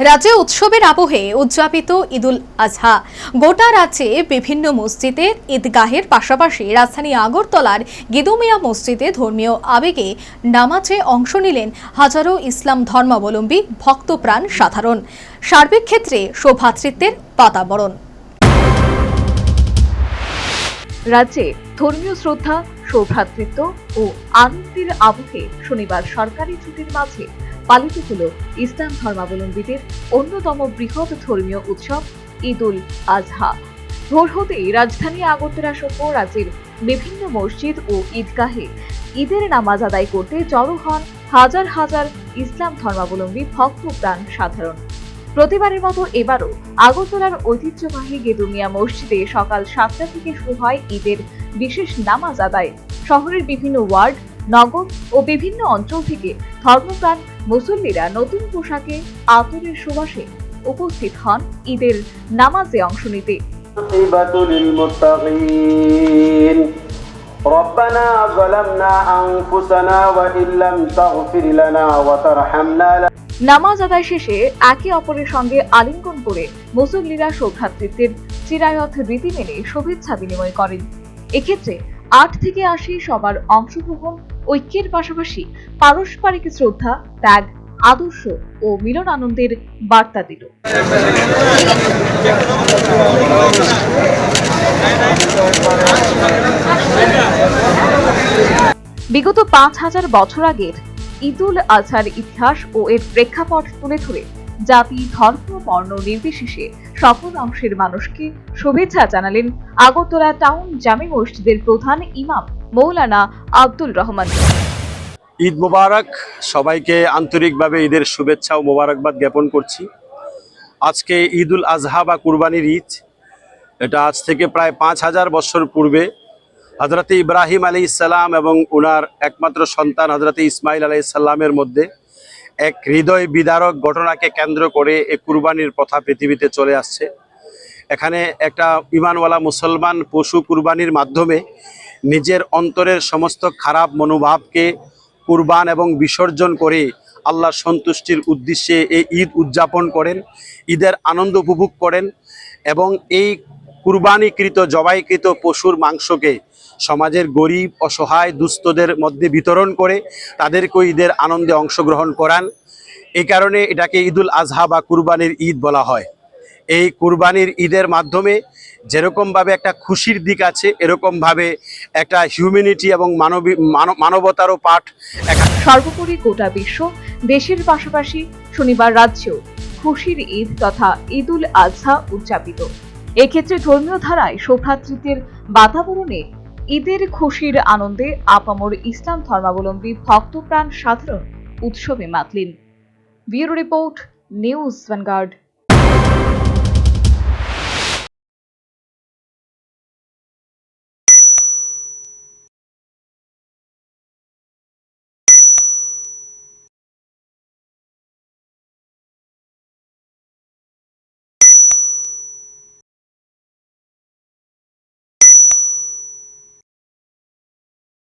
রাজ্যে উৎসবের আবহে উদযাপিত ঈদুল আজহা। গোটা রাজ্যে বিভিন্ন মসজিদের ঈদগাহের পাশাপাশি রাজধানী আগরতলার গিদুমিয়া মসজিদে ধর্মীয় আবেগে নামাজে অংশ নিলেন হাজারো ইসলাম ধর্মাবলম্বী ভক্তপ্রাণ সাধারণ। সার্বিক ক্ষেত্রে সৌভ্রাতৃত্বের বাতাবরণ। রাজ্যে ধর্মীয় শ্রদ্ধা, সৌভ্রাতৃত্ব ও আনন্দের আবহে শনিবার সরকারি ছুটির মাঝে পালিত হল ইসলাম ধর্মাবলম্বীদের অন্যতম বৃহৎ ধর্মীয় উৎসব ঈদুল আজহা। ভোর হতেই রাজধানী আগরতলা সহ রাজ্যের বিভিন্ন মসজিদ ও ঈদগাহে ঈদের নামাজ আদায় করতে জড়ো হন হাজার হাজার ইসলাম ধর্মাবলম্বী ভক্তপ্রাণ সাধারণ। প্রতিবারের মতো এবারও আগরতলার ঐতিহ্যবাহী গেদুমিয়া মসজিদে সকাল 7টা থেকে শুরু হয় ঈদের বিশেষ নামাজ আদায়। শহরের বিভিন্ন ওয়ার্ড, নগর ও বিভিন্ন অঞ্চল থেকে ধর্মপ্রাণ মুসল্লিরা নতুন পোশাকে আতরের সুবাসে উপস্থিত হন ঈদের নামাজে অংশ নিতে। ربنا ظلمنا أنفسنا وإن لم تغفر لنا وترحمنا। নামাজ আদায় শেষে একে অপরের সঙ্গে আলিঙ্গন করে মুসল্লিরা সৌভ্রাতৃত্বের চিরায়ত রীতি মেনে শুভেচ্ছা বিনিময় করেন। এক্ষেত্রে 8 থেকে 80 সবার অংশগ্রহণ ঐক্যের পাশাপাশি পারস্পরিক শ্রদ্ধা, ত্যাগ, আদর্শ ও মিলন আনন্দের বার্তা দিল। বিগত 5000 বছর আগের ঈদুল আজহার ইতিহাস ও এর প্রেক্ষাপট তুলে ধরে জাতি, ধর্ম, বর্ণ নির্বিশেষে সকল অংশের মানুষকে শুভেচ্ছা জানালেন আগরতলা টাউন জামে মসজিদের প্রধান ইমাম মৌলানা আব্দুল রহমান। ঈদ মোবারক, সবাইকে আন্তরিকভাবে ঈদের শুভেচ্ছা ও মোবারকবাদ জ্ঞাপন করছি। আজকে ঈদুল আজহা বা কুরবানির ঈদ, এটা আজ থেকে প্রায় 5000 বছর পূর্বে হযরতে ইব্রাহিম আলাইহিস সালাম এবং ওনার একমাত্র সন্তান হযরতে ইসমাইল আলাইহিস সালামের মধ্যে এক হৃদয় বিদারক ঘটনাকে কেন্দ্র করে এই কুরবানির প্রথা পৃথিবীতে চলে আসছে। এখানে একটা ঈমানওয়ালা মুসলমান পশু কুরবানির মাধ্যমে নিজের অন্তরের সমস্ত খারাপ মনোভাবকে কুরবান এবং বিসর্জন করে আল্লাহর সন্তুষ্টির উদ্দেশ্যে এই ঈদ উদযাপন করেন, ঈদের আনন্দ উপভোগ করেন এবং এই কুরবানিকৃত জবাইকৃত পশুর মাংসকে সমাজের গরিব, অসহায়, দুস্থদের মধ্যে বিতরণ করে তাদেরকে ঈদের আনন্দে অংশগ্রহণ করান। এই কারণে এটাকে ঈদুল আজহা বা কুরবানির ঈদ বলা হয়। এই কুরবানির ঈদের মাধ্যমে যেরকমভাবে একটা খুশির দিক আছে, এরকমভাবে একটা হিউম্যানিটি এবং মানবতারও পাঠ। সর্বোপরি গোটা বিশ্ব, দেশের পাশাপাশি শনিবার রাজ্যেও খুশির ঈদ তথা ঈদুল আজহা উদযাপিত। এক্ষেত্রে ধর্মীয় ধারায় সৌভ্রাতৃত্বের বাতাবরণে ঈদের খুশির আনন্দে আপামর ইসলাম ধর্মাবলম্বী ভক্তপ্রাণ সাধারণ উৎসবে মাতলেন। Bureau report, News vanguard.